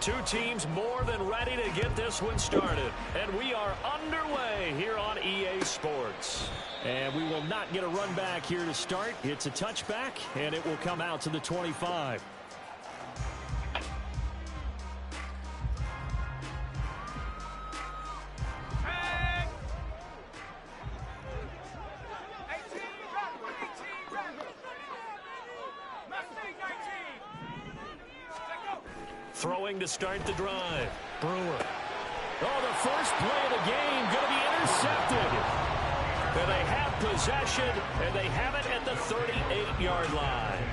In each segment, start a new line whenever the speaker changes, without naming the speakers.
Two teams more than ready to get this one started. And we are underway here on EA Sports. And we will not get a run back here to start. It's a touchback, and it will come out to the 25. Throwing to start the drive. Brewer. Oh, the first play of the game going to be intercepted. And they have possession, and they have it at the 38-yard line.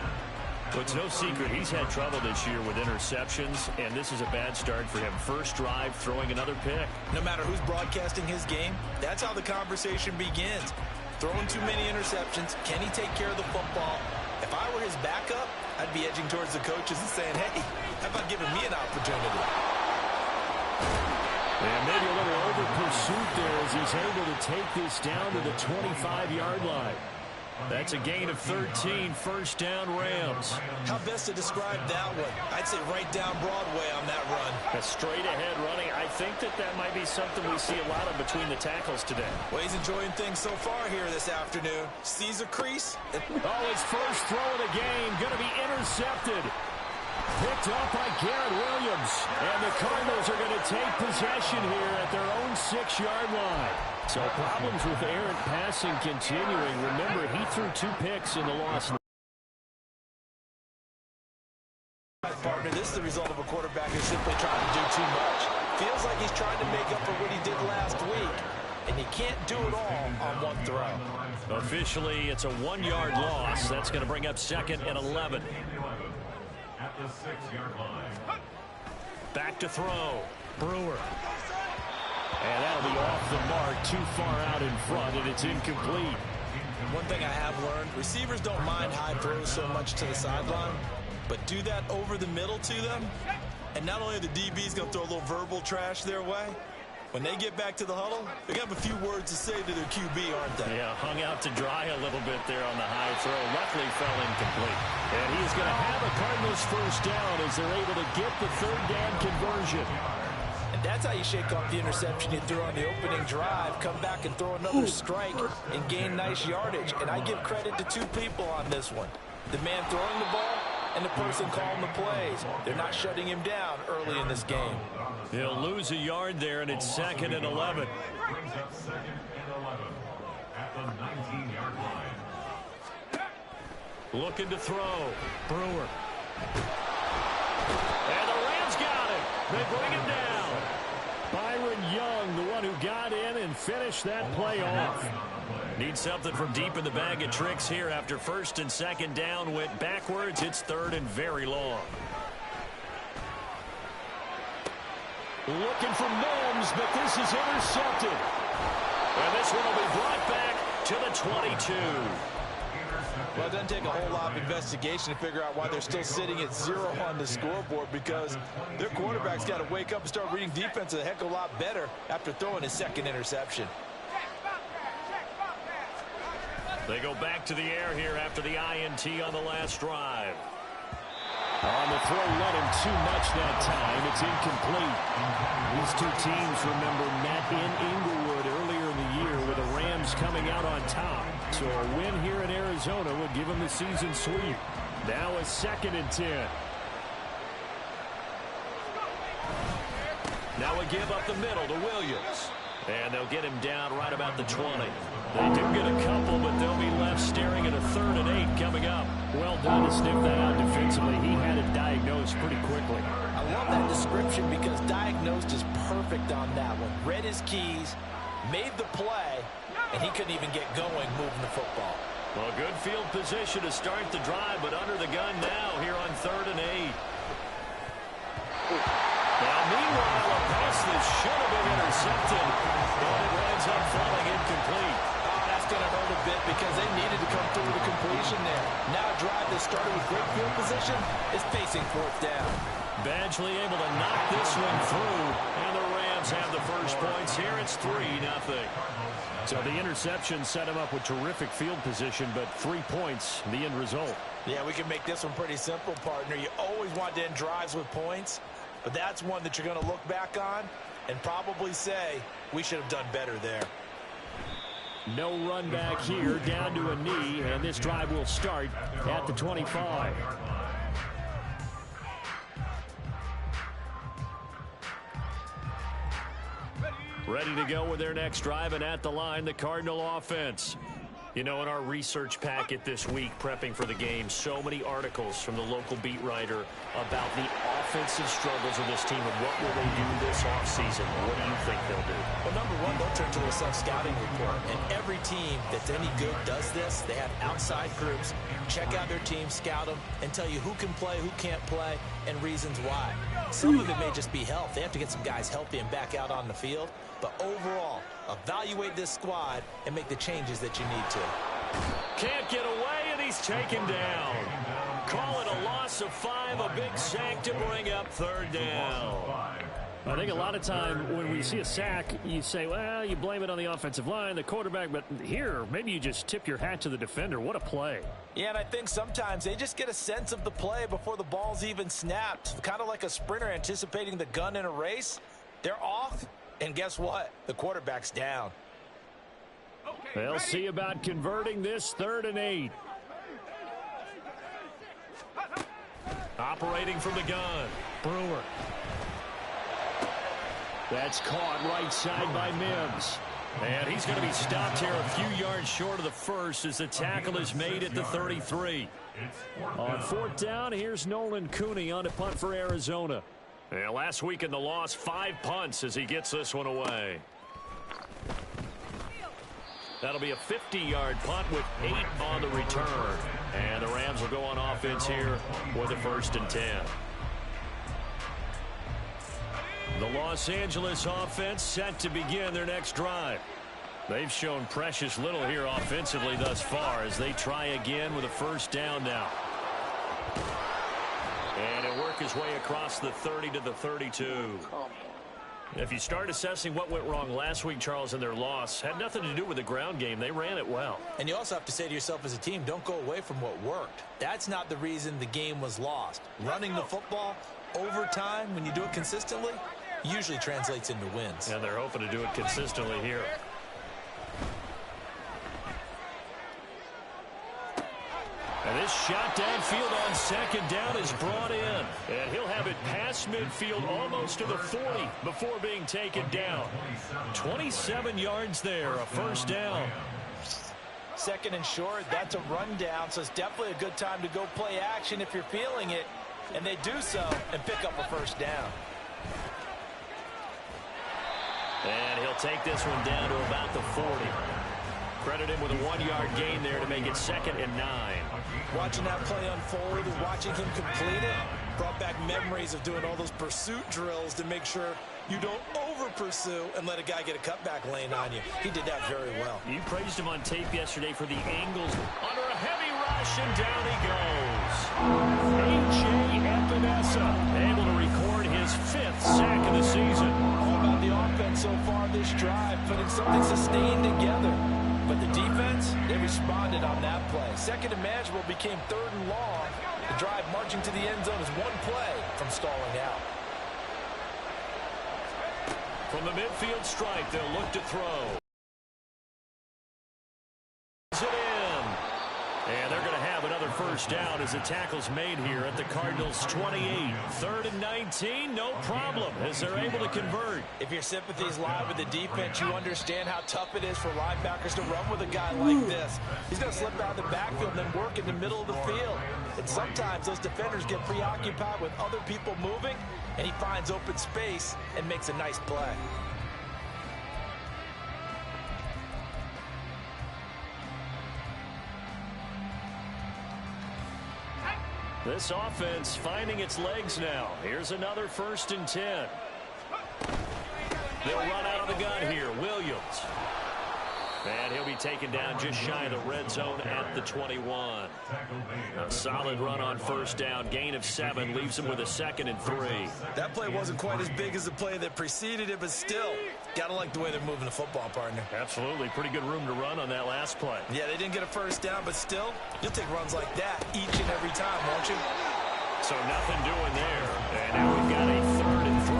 But it's no secret he's had trouble this year with interceptions, and this is a bad start for him. First drive, throwing another pick.
No matter who's broadcasting his game, that's how the conversation begins. Throwing too many interceptions, can he take care of the football? If I were his backup, I'd be edging towards the coaches and saying, hey, how about giving me an opportunity?
And maybe a little over pursuit there as he's able to take this down to the 25-yard line. That's a gain of 13, first down Rams.
How best to describe that one? I'd say right down Broadway on that run.
A straight-ahead running. I think that might be something we see a lot of between the tackles today.
Well, he's enjoying things so far here this afternoon. Sees a crease.
Oh, his first throw of the game going to be intercepted. Picked up by Garrett Williams. And the Cardinals are going to take possession here at their own 6-yard line. So problems with errant passing continuing. Remember, he threw 2 picks in the loss.
Partner, this is the result of a quarterback who's simply trying to do too much. Feels like he's trying to make up for what he did last week. And you can't do it all on one throw.
Officially, it's a 1-yard loss. That's going to bring up 2nd and 11. At the 6-yard line. Back to throw. Brewer. And that'll be off the mark, too far out in front, and it's incomplete.
One thing I have learned, receivers don't mind high throws so much to the sideline, but do that over the middle to them, and not only are the DBs going to throw a little verbal trash their way, when they get back to the huddle, they have a few words to say to their QB, aren't they?
Yeah, hung out to dry a little bit there on the high throw. Luckily fell incomplete. And he's going to have a Cardinals first down as they're able to get the 3rd down conversion.
And that's how you shake off the interception you threw on the opening drive, come back and throw another strike and gain nice yardage. And I give credit to 2 people on this one. The man throwing the ball and the person calling the plays. They're not shutting him down early in this game.
He'll lose a yard there, and it's 2nd and 11.
Brings up 2nd and 11 at the 19-yard line.
Looking to throw. Brewer. And the Rams got him. They bring him down. Byron Young, the one who got in and finished that play off. Need something from deep in the bag of tricks here after 1st and 2nd down went backwards. It's 3rd and very long. Looking for Mims, but this is intercepted. And this one will be brought back to the 22.
Well, it doesn't take a whole lot of investigation to figure out why they're still sitting at 0 on the scoreboard, because their quarterback's got to wake up and start reading defense a heck of a lot better after throwing his 2nd interception.
They go back to the air here after the INT on the last drive. On the throw, let him too much that time. It's incomplete. These 2 teams, remember, met in Inglewood earlier in the year with the Rams coming out on top. So a win here in Arizona would give them the season sweep. Now a 2nd and 10. Now a give up the middle to Williams. And they'll get him down right about the 20. They do get a couple, but they'll be left staring at a 3rd and 8 coming up. Well done to sniff that out defensively. He had it diagnosed pretty quickly.
I love that description because diagnosed is perfect on that one. Read his keys, made the play, and he couldn't even get going moving the football.
Well, good field position to start the drive, but under the gun now here on 3rd and 8. Now, meanwhile, a pass that should have been intercepted, but it winds up falling incomplete.
Oh, that's going to hurt a bit because they needed to come through with a completion there. Now a drive that started with great field position is facing 4th down.
Badgley able to knock this one through, and the Rams have the first points here. It's 3-0. So the interception set him up with terrific field position, but 3 points, the end result.
Yeah, we can make this one pretty simple, partner. You always want to end drives with points. But that's one that you're going to look back on and probably say, we should have done better there.
No run back here, down to a knee, and this drive will start at the 25. Ready to go with their next drive, and at the line, the Cardinal offense. You know, in our research packet this week, prepping for the game, so many articles from the local beat writer about the offensive struggles of this team and what will they do this offseason. What do you think they'll do?
Well, number one, they'll turn to a self-scouting report. And every team that's any good does this. They have outside groups, check out their team, scout them, and tell you who can play, who can't play, and reasons why. Some of it may just be health. They have to get some guys healthy and back out on the field. But overall, evaluate this squad and make the changes that you need to.
Can't get away, and he's taken down. Call it a loss of 5, a big sack to bring up third down. I think a lot of time when we see a sack, you say, well, you blame it on the offensive line, the quarterback, but here, maybe you just tip your hat to the defender. What a play.
Yeah, and I think sometimes they just get a sense of the play before the ball's even snapped. Kind of like a sprinter anticipating the gun in a race. They're off, and guess what? The quarterback's down.
They'll see about converting this 3rd and 8. Operating from the gun, Brewer. That's caught right side by Mims. And he's going to be stopped here a few yards short of the first as the tackle is made at the 33. On 4th down, here's Nolan Cooney on a punt for Arizona. And last week in the loss, 5 punts as he gets this one away. That'll be a 50-yard punt with 8 on the return. And the Rams will go on offense here with a 1st and 10. The Los Angeles offense set to begin their next drive. They've shown precious little here offensively thus far as they try again with a 1st down now. And he'll work his way across the 30 to the 32. If you start assessing what went wrong last week, Charles, in their loss, had nothing to do with the ground game. They ran it well.
And you also have to say to yourself as a team, don't go away from what worked. That's not the reason the game was lost. Running the football over time, when you do it consistently, usually translates into wins.
And they're hoping to do it consistently here. And this shot downfield on 2nd down is brought in. And he'll have it past midfield almost to the 40 before being taken down. 27 yards there, a 1st down.
2nd and short, that's a rundown, so it's definitely a good time to go play action if you're feeling it. And they do so and pick up a 1st down.
And he'll take this one down to about the 40. Credit him with a 1-yard gain there to make it 2nd and 9.
Watching that play unfold and watching him complete it brought back memories of doing all those pursuit drills to make sure you don't over-pursue and let a guy get a cutback lane on you. He did that very well.
You praised him on tape yesterday for the angles. Under a heavy rush, and down he goes. A.J. Epinesa able to record his 5th sack of the season.
All about the offense so far this drive, putting something sustained together. But the defense, they responded on that play. 2nd and manageable became 3rd and long. The drive marching to the end zone is 1 play from stalling out.
From the midfield stripe, they'll look to throw. It in. And they're going to have another 1st down as the tackle's made here at the Cardinals' 28. 3rd and 19, no problem as they're able to convert.
If your sympathies lie with the defense, you understand how tough it is for linebackers to run with a guy like this. He's going to slip out of the backfield and then work in the middle of the field. And sometimes those defenders get preoccupied with other people moving, and he finds open space and makes a nice play.
This offense finding its legs now. Here's another 1st and 10. They'll run out of the gun here. Williams. And he'll be taken down just shy of the red zone at the 21. A solid run on 1st down. Gain of 7 leaves him with a 2nd and 3.
That play wasn't quite as big as the play that preceded it, but still, gotta like the way they're moving the football, partner.
Absolutely. Pretty good room to run on that last play.
Yeah, they didn't get a 1st down, but still, you'll take runs like that each and every time, won't you?
So nothing doing there. And now we've got a 3rd and 3.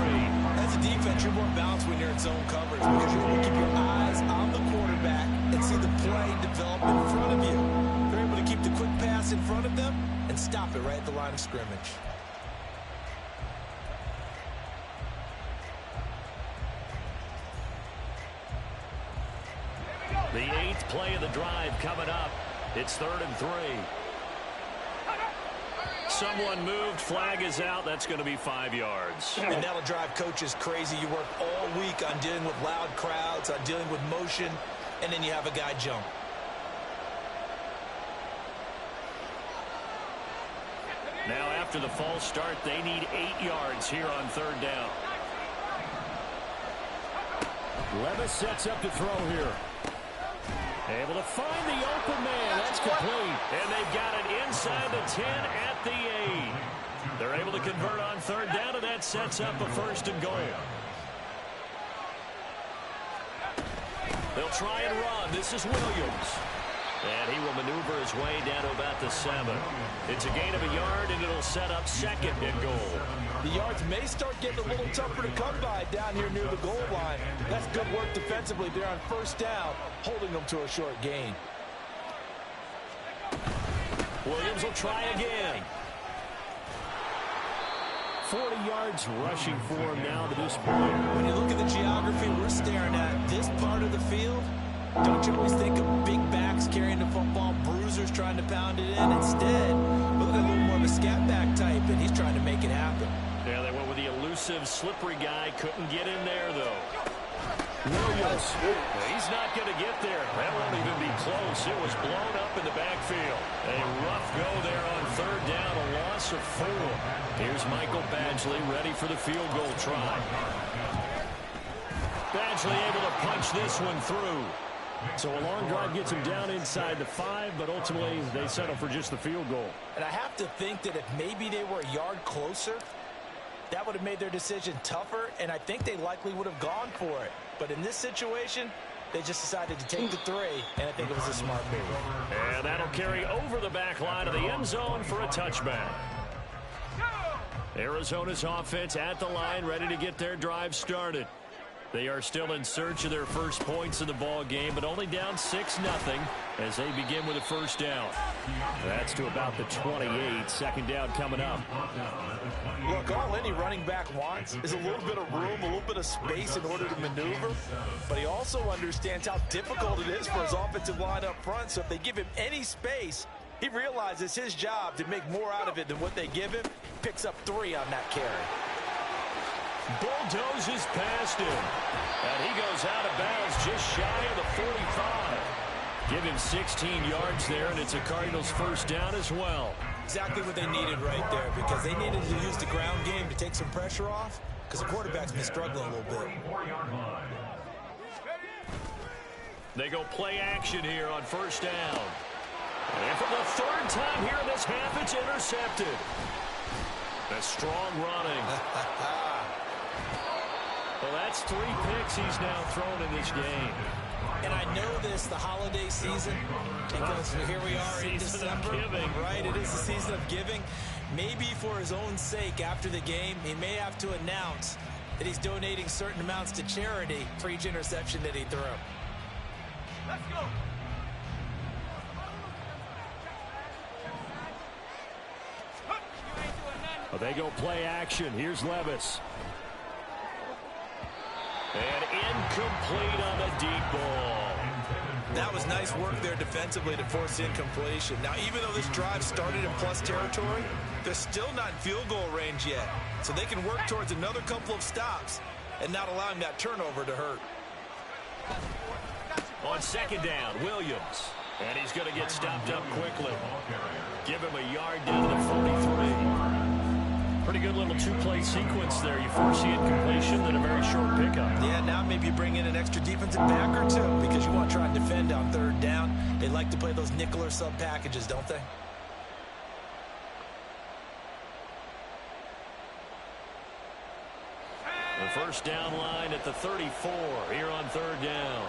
As a defense, you're more balanced when you're in zone coverage because you're able to keep your eyes on the quarterback and see the play develop in front of you. They're able to keep the quick pass in front of them and stop it right at the line of scrimmage.
The 8th play of the drive coming up. It's 3rd and 3. Someone moved. Flag is out. That's going to be 5 yards.
And that'll drive coaches crazy. You work all week on dealing with loud crowds, on dealing with motion, and then you have a guy jump.
Now after the false start, they need 8 yards here on 3rd down. Levis sets up to throw here. Able to find the open man. That's complete. And they've got it inside the 10 at the 8. They're able to convert on 3rd down, and that sets up a 1st and goal. They'll try and run. This is Williams. And he will maneuver his way down to about the 7. It's a gain of a yard, and it'll set up 2nd and goal.
The yards may start getting a little tougher to come by down here near the goal line. That's good work defensively there on 1st down, holding them to a short gain.
Williams will try again. 40 yards rushing for him now to this point.
When you look at the geography we're staring at, this part of the field, don't you always think of big backs carrying the football, bruisers trying to pound it in? Instead, look at a little more of a scat back type, and he's trying to make it happen.
Yeah, they went with the elusive, slippery guy. Couldn't get in there, though. Williams. He's not going to get there. That won't even be close. It was blown up in the backfield. A rough go there on 3rd down, a loss of 4. Here's Michael Badgley ready for the field goal try. Badgley able to punch this one through. So a long drive gets him down inside the 5, but ultimately they settle for just the field goal.
And I have to think that if maybe they were a yard closer, that would have made their decision tougher, and I think they likely would have gone for it. But in this situation, they just decided to take the 3, and I think it was a smart move.
And that'll carry over the back line of the end zone for a touchback. Arizona's offense at the line, ready to get their drive started. They are still in search of their first points in the ball game, but only down 6-0 as they begin with a 1st down. That's to about the 28. 2nd down coming up.
Look, all any running back wants is a little bit of room, a little bit of space in order to maneuver, but he also understands how difficult it is for his offensive line up front, so if they give him any space, he realizes his job to make more out of it than what they give him. Picks up 3 on that carry.
Bulldozes past him. And he goes out of bounds just shy of the 45. Give him 16 yards there, and it's a Cardinals 1st down as well.
Exactly what they needed right there, because they needed to use the ground game to take some pressure off, because the quarterback's been struggling a little bit.
They go play action here on 1st down. And for the 3rd time here in this half, it's intercepted. A strong running. Well, that's 3 picks he's now thrown in this game.
And I know this, the holiday season, because here we are in December. Right, it is the season of giving. Maybe for his own sake, after the game, he may have to announce that he's donating certain amounts to charity for each interception that he threw. Let's go.
Well, they go play action. Here's Levis. And incomplete on the deep ball.
That was nice work there defensively to force incompletion. Now, even though this drive started in plus territory, they're still not in field goal range yet. So they can work towards another couple of stops and not allowing that turnover to hurt.
On 2nd down, Williams. And he's going to get stopped up quickly. Give him a yard down to the 43. Pretty good little 2-play sequence there. You force the incompletion, then a very short pickup.
Yeah, now maybe you bring in an extra defensive back or 2 because you want to try and defend on 3rd down. They like to play those nickel or sub packages, don't they?
The 1st down line at the 34 here on 3rd down.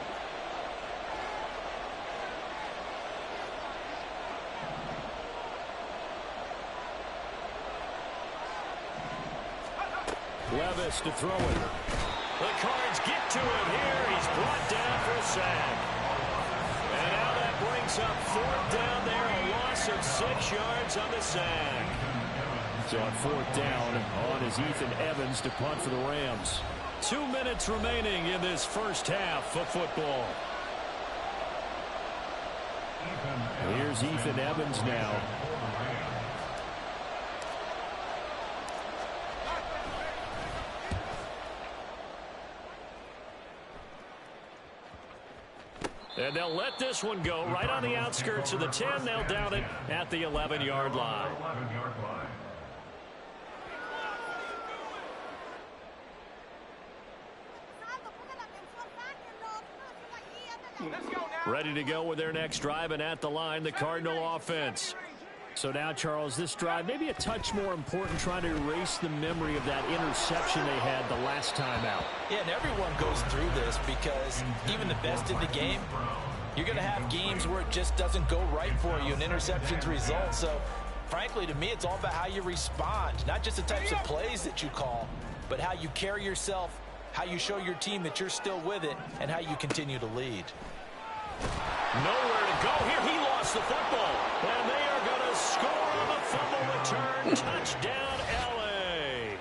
Levis to throw it. The Cards get to him here. He's brought down for a sack. And now that brings up 4th down there. A loss of 6 yards on the sack. So on 4th down on is Ethan Evans to punt for the Rams. 2 minutes remaining in this first half of football. Here's Ethan Evans now. And they'll let this one go right on the outskirts of the 10. They'll down it at the 11-yard line. Ready to go with their next drive, and at the line, the Cardinal offense. So now, Charles, this drive maybe a touch more important, trying to erase the memory of that interception they had the last time out.
Yeah, and everyone goes through this because even the best in the game, you're going to have games where it just doesn't go right for you, and interceptions result. So, frankly, to me, it's all about how you respond, not just the types of plays that you call, but how you carry yourself, how you show your team that you're still with it, and how you continue to lead.
Nowhere to go here. He lost the football. And they are going to score on the fumble return. Touchdown, L.A.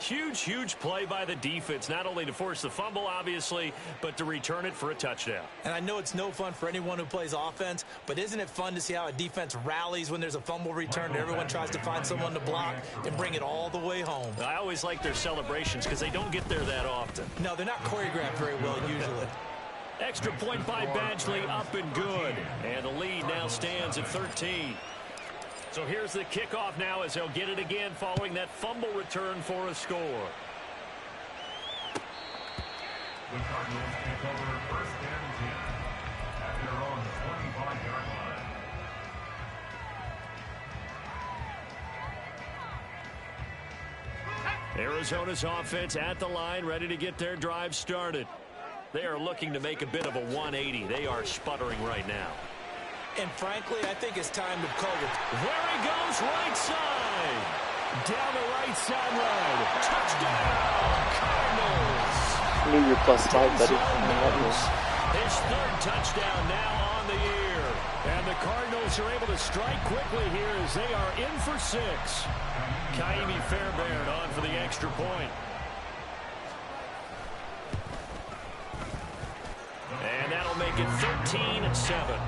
Huge play by the defense, not only to force the fumble, obviously, but to return it for a touchdown.
And I know it's no fun for anyone who plays offense, but isn't it fun to see how a defense rallies when there's a fumble return and everyone tries to find someone to block and bring it all the way home?
I always like their celebrations because they don't get there that often.
No, they're not choreographed very well usually.
Extra point by Badgley, up and good. And the lead now stands at 13. So here's the kickoff now as they'll get it again following that fumble return for a score.
The Cardinals take over 1st and 10 at their own 25-yard line.
Arizona's offense at the line, ready to get their drive started. They are looking to make a bit of a 180. They are sputtering right now.
And frankly, I think it's time to call it.
There he goes, right side. Down the right sideline. Touchdown, Cardinals.
Knew your +5, buddy.
His 3rd touchdown now on the year. And the Cardinals are able to strike quickly here as they are in for 6. Kaimi Fairbairn on for the extra point. And that'll make it 13-7.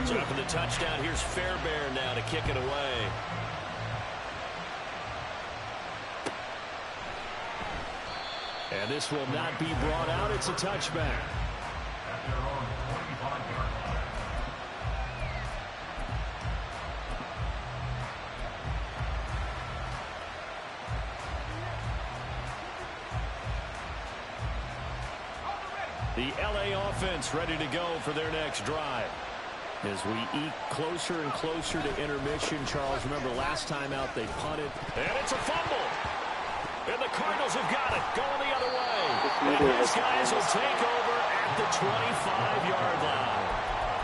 So after the touchdown, here's Fairbairn now to kick it away. And this will not be brought out. It's a touchback. The L.A. offense ready to go for their next drive. As we eke closer and closer to intermission, Charles, remember last time out they punted. And it's a fumble. And the Cardinals have got it. Going the other way. And these guys will take over at the 25-yard line.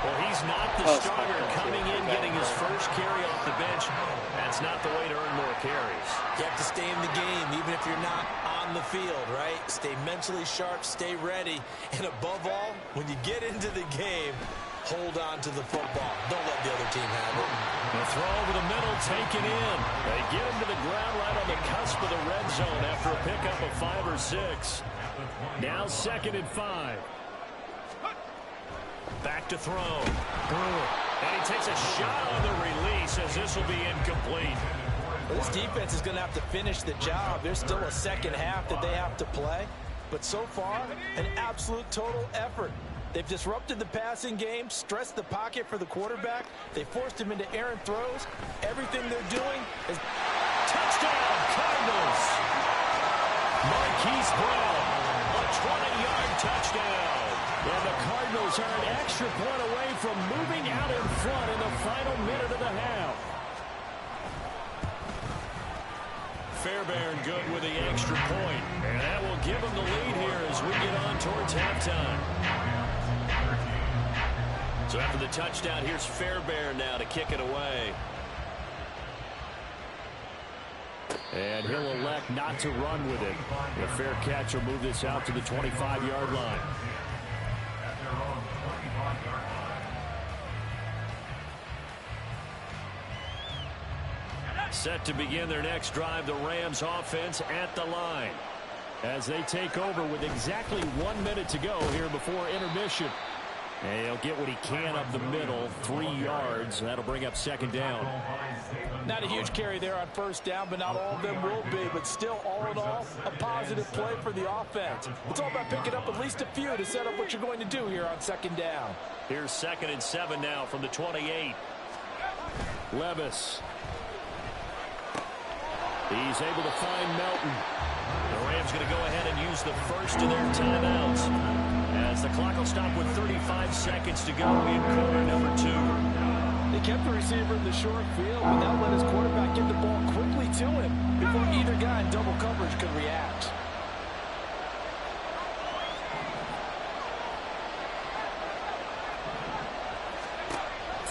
Well, he's not the starter coming in, getting his first carry off the bench. That's not the way to earn more carries.
You have to stay in the game, even if you're not on the field, right? Stay mentally sharp, stay ready. And above all, when you get into the game, hold on to the football. Don't let the other team have it.
The throw over the middle, taken in. They get him to the ground right on the cusp of the red zone after a pickup of 5 or 6. Now 2nd and 5. Back to throw. And he takes a shot on the release as this will be incomplete.
Well, this defense is going to have to finish the job. There's still a second half that they have to play. But so far, an absolute total effort. They've disrupted the passing game, stressed the pocket for the quarterback. They forced him into errant throws. Everything they're doing is...
Touchdown, Cardinals! Marquise Brown, a 20-yard touchdown. And the Cardinals are an extra point away from moving out in front in the final minute of the half. Fairbairn good with the extra point. And that will give them the lead here as we get on towards halftime. So after the touchdown, here's Fairbairn now to kick it away. And he'll elect not to run with it. The fair catch will move this out to the 25-yard line. Set to begin their next drive, the Rams offense at the line, as they take over with exactly 1 minute to go here before intermission. And he'll get what he can up the middle, 3 yards. That'll bring up second down.
Not a huge carry there on first down, but not all of them will be. But still, all in all, a positive play for the offense. It's all about picking up at least a few to set up what you're going to do here on second down.
Here's 2nd and 7 now from the 28. Levis. He's able to find Melton. The Rams going to go ahead and use the first of their timeouts, as the clock will stop with 35 seconds to go in quarter number 2.
They kept the receiver in the short field, but that let his quarterback get the ball quickly to him before either guy in double coverage could react.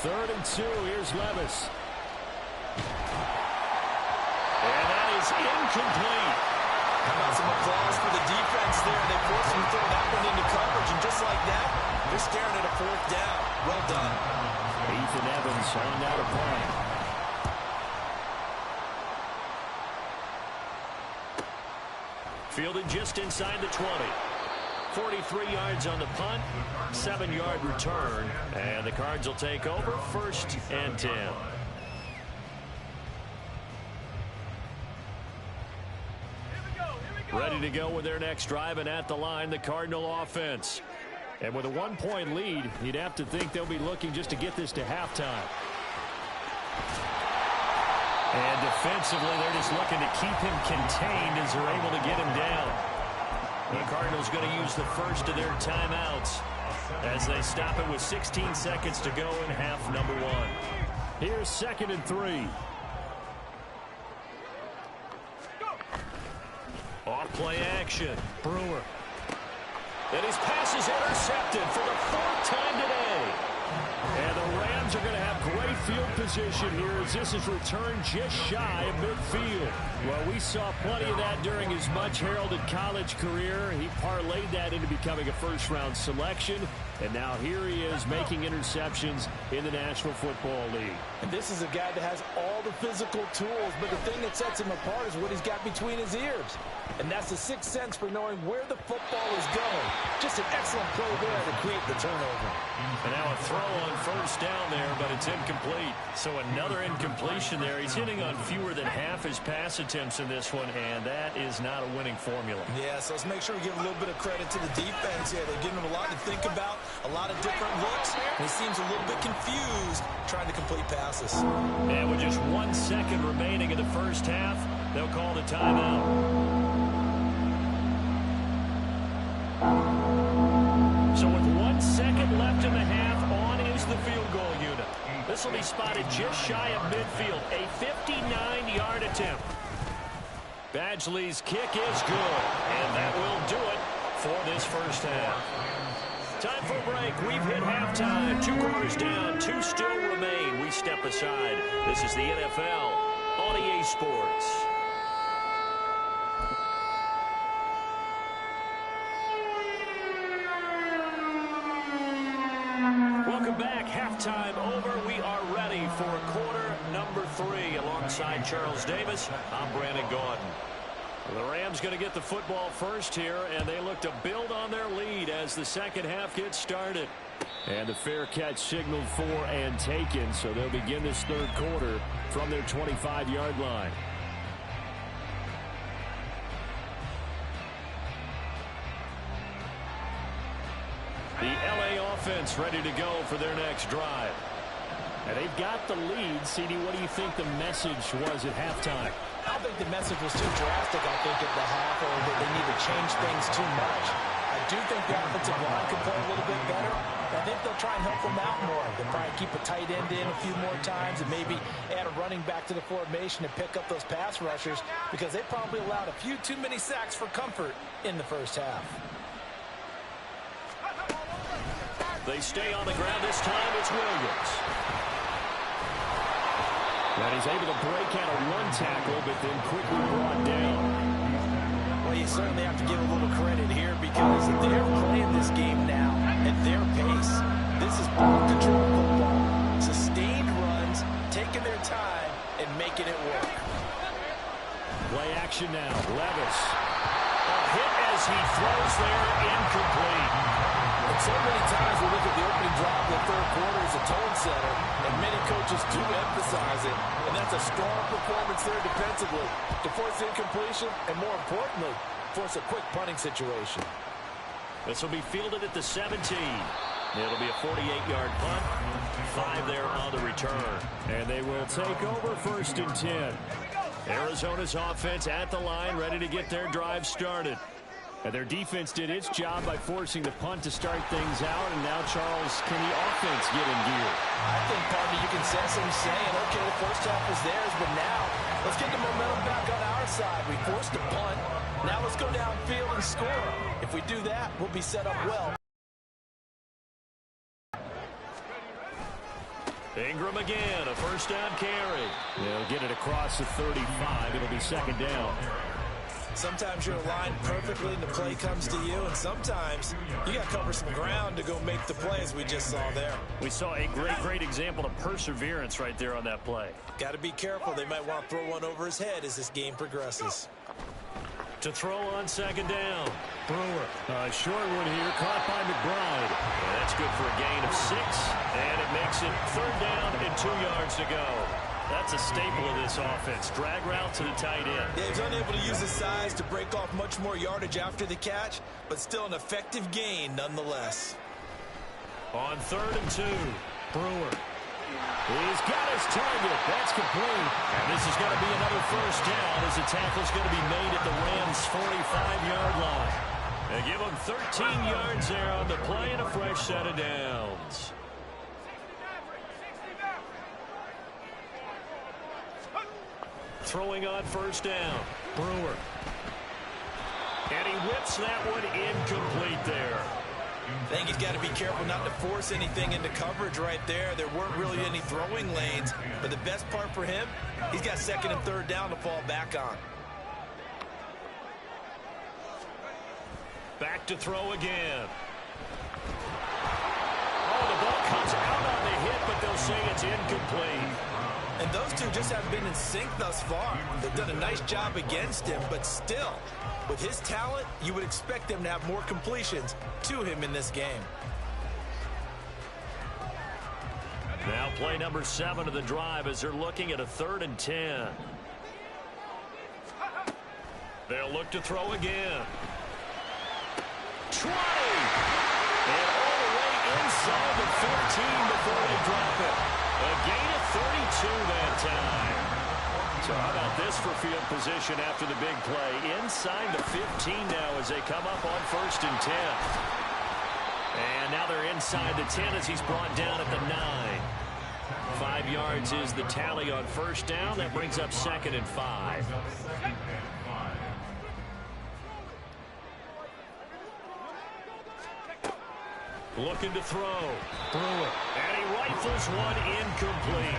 Third and 2, here's Levis. And that is incomplete.
How about some applause for the defense there? They forced him to throw that one into coverage, and just like that, they're staring at a 4th down. Well done.
Ethan Evans on out of play. Fielded just inside the 20. 43 yards on the punt, 7-yard return, and the Cards will take over 1st and 10. Ready to go with their next drive, and at the line, the Cardinal offense. And with a 1-point lead, you'd have to think they'll be looking just to get this to halftime. And defensively, they're just looking to keep him contained as they're able to get him down. The Cardinals going to use the first of their timeouts as they stop it with 16 seconds to go in half number 1. Here's 2nd and 3. Off play action. Brewer. And his pass is intercepted for the 4th time today. And the Rams are going to have great field position here as this is returned just shy of midfield. Well, we saw plenty of that during his much-heralded college career. He parlayed that into becoming a first-round selection. And now here he is making interceptions in the National Football League.
And this is a guy that has all the physical tools, but the thing that sets him apart is what he's got between his ears. And that's the 6th sense for knowing where the football is going. Just an excellent play there to create the turnover.
And now a throw on first down there, but it's incomplete. So another incompletion there. He's hitting on fewer than half his pass attempts in this one, and that is not a winning formula.
Yeah, so let's make sure we give a little bit of credit to the defense here. They're giving him a lot to think about, a lot of different looks. And he seems a little bit confused trying to complete passes.
And with just 1 second remaining in the first half, they'll call the timeout. So with 1 second left in the half, on is the field goal unit. This will be spotted just shy of midfield, a 59-yard attempt. Badgley's kick is good, and that will do it for this first half. Time for a break. We've hit halftime. 2 quarters down, 2 still remain. We step aside. This is the NFL on EA Sports. Welcome back. Halftime over. We are ready for quarter number 3. Alongside Charles Davis, I'm Brandon Gaudin. The Rams going to get the football first here, and they look to build on their lead as the second half gets started. And the fair catch signaled for and taken, so they'll begin this 3rd quarter from their 25-yard line. The LA offense ready to go for their next drive. And they've got the lead. CD, what do you think the message was at halftime?
I think the message was too drastic, I think, at the half, or that they need to change things too much. I do think the offensive line could play a little bit better. I think they'll try and help them out more. They'll probably keep a tight end in a few more times and maybe add a running back to the formation to pick up those pass rushers, because they probably allowed a few too many sacks for comfort in the first half.
They stay on the ground. This time it's Williams. And he's able to break out of one tackle, but then quickly brought down.
Well, you certainly have to give a little credit here because they're playing this game now at their pace. This is ball control football. Sustained runs, taking their time, and making it work.
Play action now. Levis. A hit as he throws there, incomplete.
And so many times we look at the opening drive of the third quarter as a tone setter, and many coaches do emphasize it. And that's a strong performance there defensively to force incompletion and, more importantly, force a quick punting situation.
This will be fielded at the 17. It'll be a 48-yard punt. 5 there on the return. And they will take over 1st and 10. Arizona's offense at the line, ready to get their drive started. And their defense did its job by forcing the punt to start things out. And now, Charles, can the offense get in gear?
I think, partner, you can sense him saying, okay, the first half was theirs, but now let's get the momentum back on our side. We forced a punt. Now let's go downfield and score. If we do that, we'll be set up well.
Ingram again, a first down carry. They'll get it across the 35. It'll be 2nd down.
Sometimes you're aligned perfectly and the play comes to you, and sometimes you got to cover some ground to go make the play, as we just saw there.
We saw a great example of perseverance right there on that play.
Got to be careful. They might want to throw one over his head as this game progresses.
To throw on 2nd down. Brewer. A short one here, caught by McBride. And that's good for a gain of 6. And it makes it 3rd down and 2 yards to go. That's a staple of this offense. Drag route to the tight end.
Yeah, he's unable to use his size to break off much more yardage after the catch, but still an effective gain nonetheless.
On 3rd and 2. Brewer. He's got his target. That's complete. And this is going to be another 1st down as the tackle's going to be made at the Rams' 45-yard line. They give him 13 yards there on the play and a fresh set of downs. Throwing on 1st down. Brewer. And he whips that one incomplete there.
I think he's got to be careful not to force anything into coverage right there. There weren't really any throwing lanes, but the best part for him, he's got 2nd and 3rd down to fall back on.
Back to throw again. Oh, the ball comes out on the hit, but they'll say it's incomplete.
And those two just haven't been in sync thus far. They've done a nice job against him, but still, with his talent, you would expect them to have more completions to him in this game.
Now play number 7 of the drive as they're looking at a 3rd and 10. They'll look to throw again. 20! And all the way inside the 14 before they drop it. A gain of 32 that time. So how about this for field position after the big play? Inside the 15 now as they come up on 1st and 10. And now they're inside the 10 as he's brought down at the 9. 5 yards is the tally on 1st down. That brings up 2nd and 5. Looking to throw. Brewer. And he rifles one incomplete.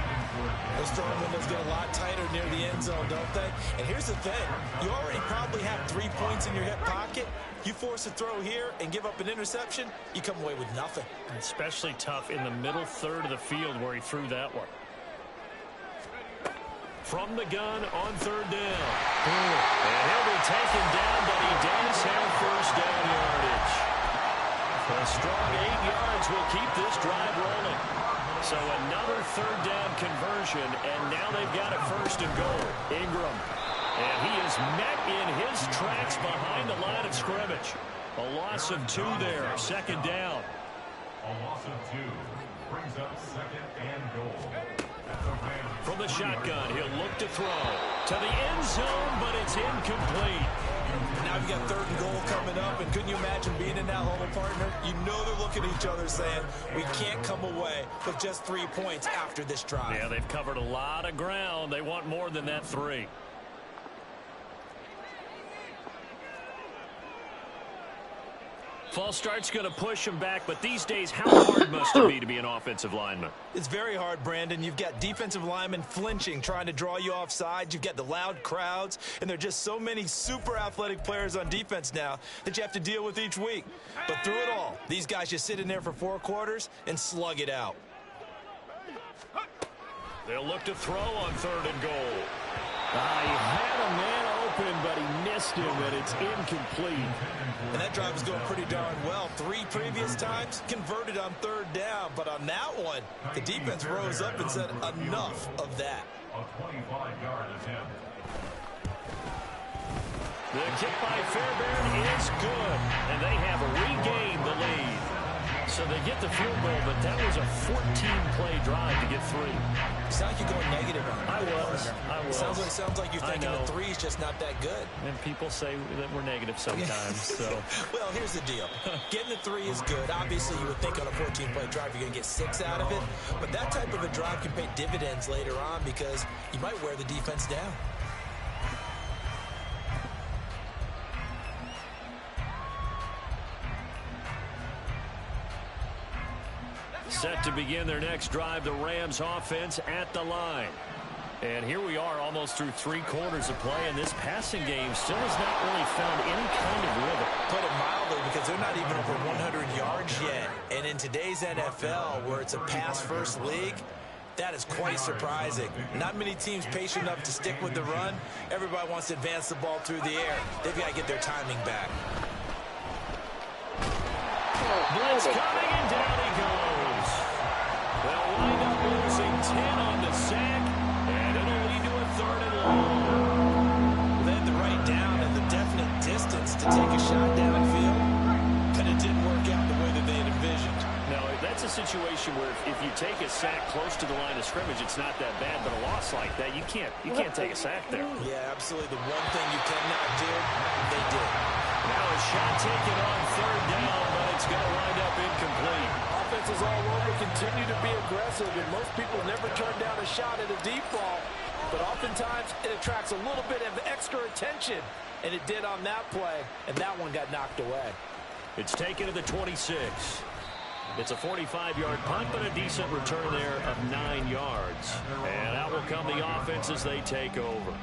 Those throwing windows get a lot tighter near the end zone, don't they? And here's the thing. You already probably have 3 points in your hip pocket. You force a throw here and give up an interception, you come away with nothing.
Especially tough in the middle 3rd of the field where he threw that one. From the gun on 3rd down. Brewer. And he'll be taken down, but he does have 1st down yardage. A strong 8 yards will keep this drive rolling. So another 3rd down conversion, and now they've got it 1st and goal. Ingram. And he is met in his tracks behind the line of scrimmage. A loss of 2 there. 2nd down.
A loss of 2 brings up 2nd and goal.
From the shotgun, he'll look to throw. To the end zone, but it's incomplete.
Now you got 3rd and goal coming up, and couldn't you imagine being in that huddle, partner? You know they're looking at each other saying, we can't come away with just 3 points after this drive.
Yeah, they've covered a lot of ground. They want more than that 3. False start's going to push him back, but these days, how hard must it be to be an offensive lineman?
It's very hard, Brandon. You've got defensive linemen flinching, trying to draw you off sides. You've got the loud crowds, and there are just so many super athletic players on defense now that you have to deal with each week. But through it all, these guys just sit in there for 4 quarters and slug it out.
They'll look to throw on 3rd and goal. He had a man open, but he missed him, and it's incomplete.
And that drive is going pretty darn well. 3 previous times converted on 3rd down, but on that one, the defense rose up and said enough of that.
A 25-yard attempt.
The kick by Fairbairn is good, and they have regained the lead. So they get the field goal, but that was a 14-play drive to get 3.
Sounds like you're going negative on it.
I was.
Sounds like you're thinking the 3 is just not that good.
And people say that we're negative sometimes. So.
Well, here's the deal. Getting the 3 is good. Obviously, you would think on a 14-play drive you're going to get 6 out of it. But that type of a drive can pay dividends later on because you might wear the defense down.
Set to begin their next drive, the Rams offense at the line. And here we are almost through 3 quarters of play, and this passing game still has not really found any kind of rhythm.
Put it mildly, because they're not even over 100 yards yet. And in today's NFL, where it's a pass-first league, that is quite surprising. Not many teams patient enough to stick with the run. Everybody wants to advance the ball through the air. They've got to get their timing back.
Blitz coming, and down he goes. They'll wind up losing 10 on the sack, and it'll lead to a 3rd and long.
They had the right down and the definite distance to take a shot downfield, but it didn't work out the way that they had envisioned.
No, that's a situation where if you take a sack close to the line of scrimmage, it's not that bad, but a loss like that, you can't take a sack there.
Yeah, absolutely. The one thing you cannot do, they did.
Now a shot taken on 3rd down, but it's going to wind up incomplete.
Offenses all over continue to be aggressive, and most people never turn down a shot at a deep ball. But oftentimes, it attracts a little bit of extra attention, and it did on that play, and that one got knocked away.
It's taken to the 26. It's a 45-yard punt, but a decent return there of 9 yards. And out will come the offense as they take over.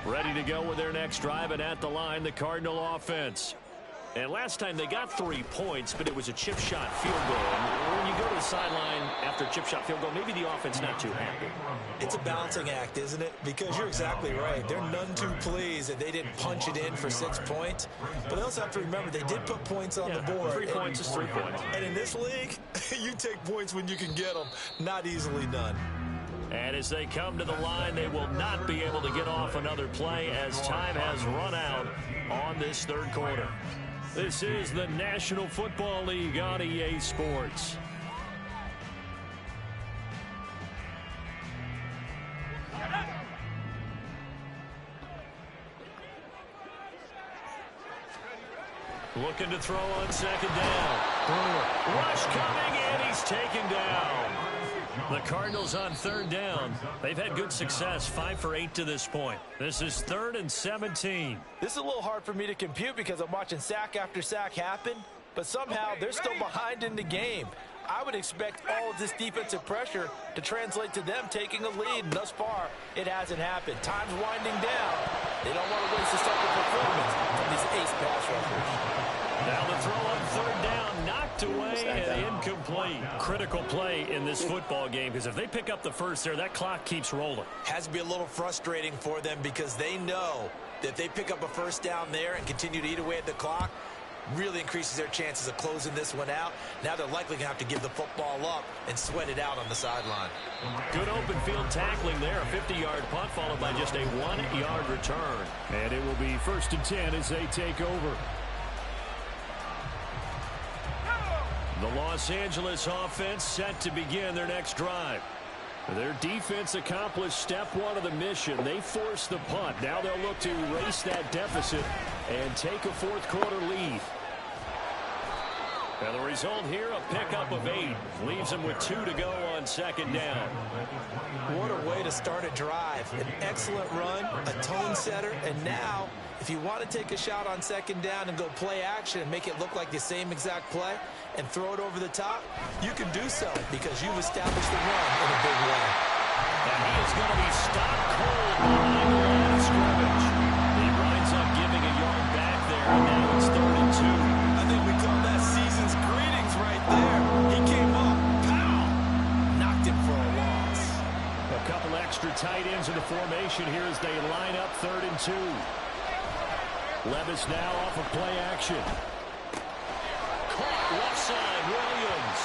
Ready to go with their next drive, and at the line, the Cardinal offense. And last time they got 3 points, but it was a chip shot field goal. And when you go to the sideline after a chip shot field goal, maybe the offense not too happy.
It's a balancing act, isn't it? Because you're exactly right. They're none too pleased that they didn't punch it in for 6 points. But they also have to remember they did put points on the board.
3 points is 3 points.
And in this league, you take points when you can get them. Not easily done.
And as they come to the line, they will not be able to get off another play as time has run out on this 3rd quarter. This is the National Football League on EA Sports. Looking to throw on 2nd down. Rush coming, and he's taken down. The Cardinals on 3rd down. They've had good success, 5 for 8 to this point. This is 3rd and 17.
This is a little hard for me to compute because I'm watching sack after sack happen, but somehow they're still behind in the game. I would expect all of this defensive pressure to translate to them taking a lead, and thus far, it hasn't happened. Time's winding down. They don't want to waste a second performance from these ace pass rushers.
Now the throw on 3rd down, knocked away and incomplete. Critical play in this football game, because if they pick up the first there, that clock keeps rolling.
Has to be a little frustrating for them because they know that if they pick up a 1st down there and continue to eat away at the clock, really increases their chances of closing this one out. Now they're likely going to have to give the football up and sweat it out on the sideline.
Good open field tackling there. A 50-yard punt followed by just a 1-yard return. And it will be 1st and 10 as they take over. The Los Angeles offense set to begin their next drive. Their defense accomplished step 1 of the mission. They forced the punt. Now they'll look to erase that deficit and take a 4th quarter lead. And the result here, a pickup of 8. Leaves him with 2 to go on 2nd down.
What a way to start a drive. An excellent run, a tone setter, and now, if you want to take a shot on 2nd down and go play action and make it look like the same exact play and throw it over the top, you can do so because you've established the run in a big way.
And he is going to be stopped cold behind the line of scrimmage. He winds up giving a yard back there, and now it's 3rd and 2.
I think we call that season's greetings right there. He came up, pow, knocked him for a loss.
A couple extra tight ends in the formation here as they line up 3rd and 2. Levis now off of play action. Caught left side, Williams.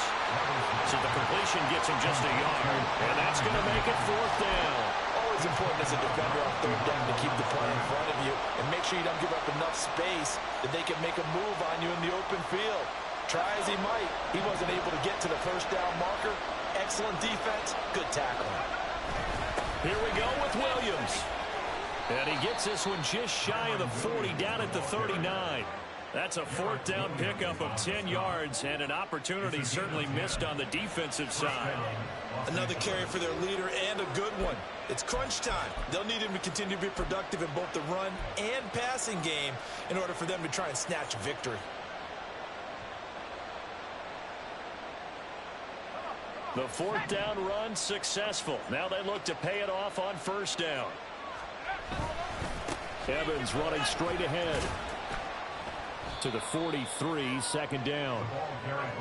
So the completion gets him just a yard, and that's going to make it 4th down.
Always important as a defender on 3rd down to keep the play in front of you and make sure you don't give up enough space that they can make a move on you in the open field. Try as he might, he wasn't able to get to the 1st down marker. Excellent defense, good tackling.
Here we go with Williams. And he gets this one just shy of the 40, down at the 39. That's a 4th down pickup of 10 yards, and an opportunity certainly missed on the defensive side.
Another carry for their leader, and a good one. It's crunch time. They'll need him to continue to be productive in both the run and passing game in order for them to try and snatch a victory.
The 4th down run successful. Now they look to pay it off on 1st down. Evans running straight ahead to the 43, 2nd down.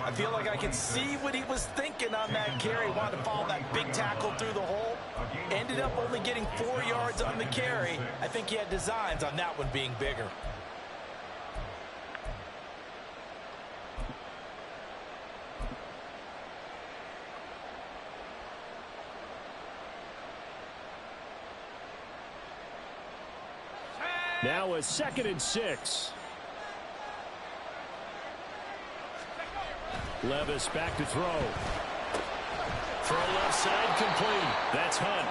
I feel like I can see what he was thinking on that carry. Wanted to follow that big tackle through the hole. Ended up only getting 4 yards on the carry. I think he had designs on that one being bigger.
Now a 2nd and 6. Levis back to throw. Throw left side complete. That's Hunt.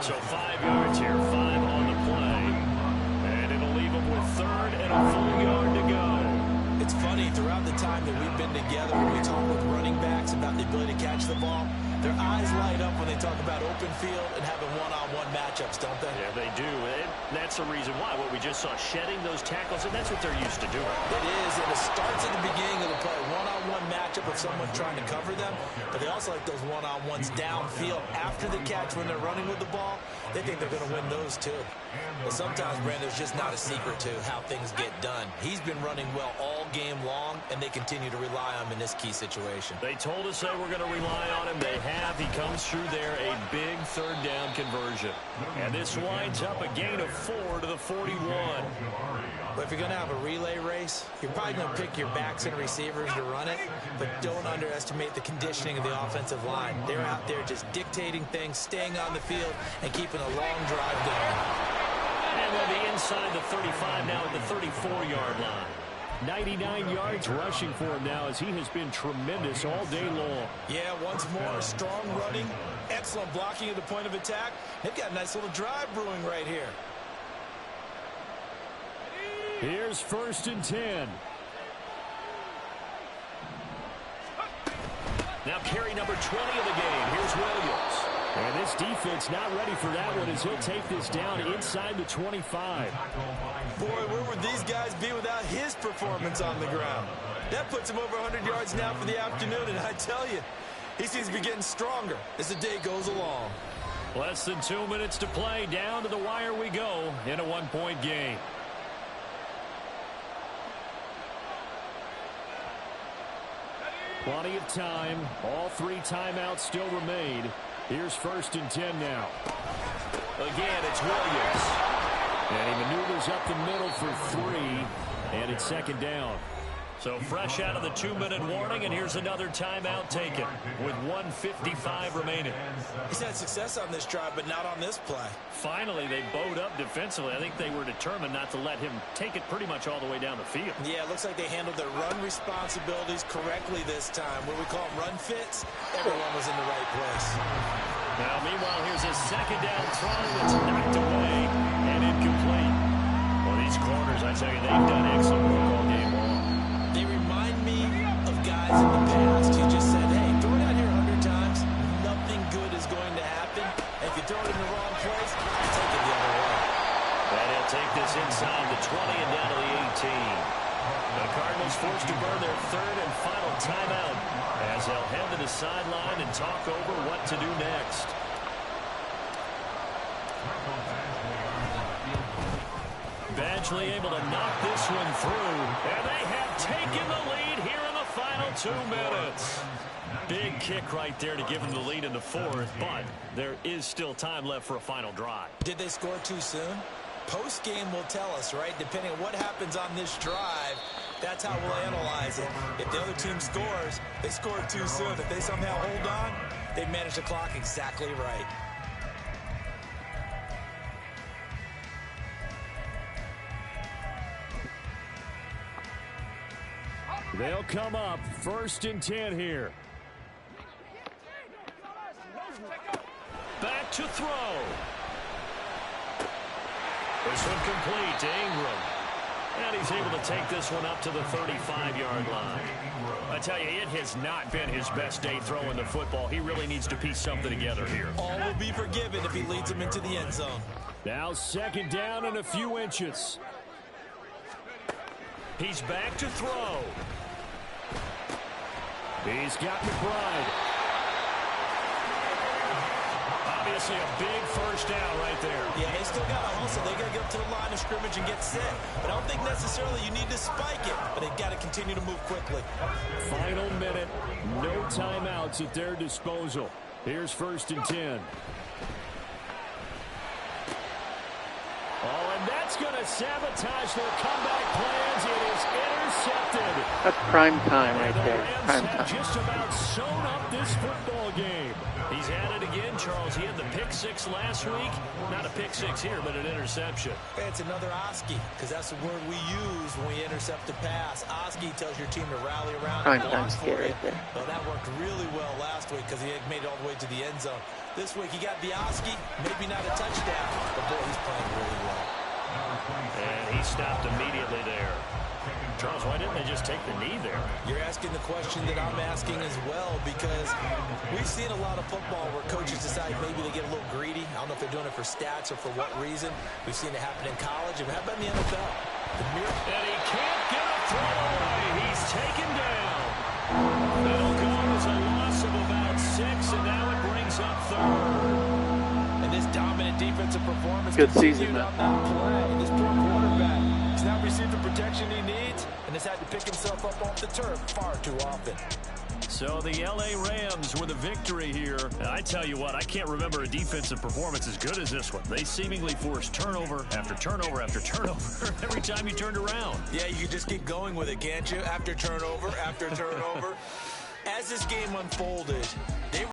So 5 yards here, 5 on the play. And it'll leave him with 3rd and a full yard to go.
It's funny, throughout the time that we've been together, when we talk with running backs about the ability to catch the ball, their eyes light up when they talk about open field and having one-on-one matchups, don't they?
Yeah, they do. And that's the reason why. What we just saw, shedding those tackles, and that's what they're used to doing.
It is, and it starts at the beginning of the play. One-on-one matchup of someone trying to cover them, but they also like those one-on-ones downfield after the catch when they're running with the ball. They think they're going to win those, too. But sometimes, Brandon, there's just not a secret to how things get done. He's been running well all game long, and they continue to rely on him in this key situation.
They told us they were going to rely on him. They have. He comes through there, a big 3rd down conversion. And this winds up a gain of 4 to the 41.
But if you're going to have a relay race, you're probably going to pick your backs and receivers to run it, but don't underestimate the conditioning of the offensive line. They're out there just dictating things, staying on the field, and keeping a long drive going.
And they'll be inside the 35 now at the 34-yard line. 99 yards rushing for him now as he has been tremendous all day long.
Yeah, once more, strong running, excellent blocking at the point of attack. They've got a nice little drive brewing right here.
Here's 1st and 10. Now carry number 20 of the game. Here's Williams. And this defense not ready for that one as he'll take this down inside the 25.
Boy, where would these guys be without his performance on the ground? That puts him over 100 yards now for the afternoon, and I tell you, he seems to be getting stronger as the day goes along.
Less than 2 minutes to play. Down to the wire we go in a 1-point game. Plenty of time. All 3 timeouts still remain. Here's 1st and 10 now. Again, it's Williams. And he maneuvers up the middle for 3. And it's 2nd down. So fresh out of the 2-minute warning, and here's another timeout taken with 1:55 remaining.
He's had success on this drive, but not on this play.
Finally, they bowed up defensively. I think they were determined not to let him take it pretty much all the way down the field.
Yeah, it looks like they handled their run responsibilities correctly this time. What we call them run fits, everyone was in the right place.
Now, meanwhile, here's a 2nd down throw that's knocked away and incomplete. Well, these corners, I tell you, they've done excellent work all game long.
They remind me of guys in the past who just said, hey, throw it out here 100 times, nothing good is going to happen. And if you throw it in the wrong place, I'll take it the other way.
And he'll take this inside the 20 and down to the 18. The Cardinals forced to burn their third and final timeout as they'll head to the sideline and talk over what to do next. Badgley able to knock this one through, and they have taken the lead here in the final 2 minutes. Big kick right there to give them the lead in the fourth, but there is still time left for a final drive.
Did they score too soon? Post-game will tell us, right? Depending on what happens on this drive, that's how we'll analyze it. If the other team scores, they scored too soon. If they somehow hold on, they've managed the clock exactly right.
They'll come up 1st and 10 here. Back to throw. This one complete to Ingram. And he's able to take this one up to the 35-yard line. I tell you, it has not been his best day throwing the football. He really needs to piece something together here.
All will be forgiven if he leads them into the end zone.
Now 2nd down and a few inches. He's back to throw. He's got McBride. Obviously a big first down right there.
Yeah, they still got to hustle. They got to get up to the line of scrimmage and get set. But I don't think necessarily you need to spike it, but they've got to continue to move quickly.
Final minute, no timeouts at their disposal. Here's 1st and 10. Oh, and that's going to sabotage their comeback plans. It is intercepted.
That's prime time right there. Prime
Rams have
time.
just about sewn up this football game. He's at it again, Charles. He had the pick 6 last week. Not a pick 6 here, but an interception.
It's another Oski, because that's the word we use when we intercept a pass. Oski tells your team to rally around
Prime
and
time
block
skate
for it.
right there.
Well, that worked really well last week because he had made it all the way to the end zone. This week he got the Oski, maybe not a touchdown, but boy, he's playing really well.
And he stopped immediately there. Charles, why didn't they just take the knee there?
You're asking the question that I'm asking as well, because we've seen a lot of football where coaches decide maybe they get a little greedy. I don't know if they're doing it for stats or for what reason. We've seen it happen in college. And how about in the NFL?
And he can't get a throw away. He's taken down. That'll go as a loss of about 6, and now it brings up 3rd.
And this dominant defensive performance
Good season,
continued on that play. And this poor quarterback, he's not received the protection he needs and has had to pick himself up off the turf far too often.
So the L.A. Rams with a victory here. And I tell you what, I can't remember a defensive performance as good as this one. They seemingly forced turnover after turnover after turnover every time you turned around.
Yeah, you can just keep going with it, can't you? After turnover after turnover. As this game unfolded, they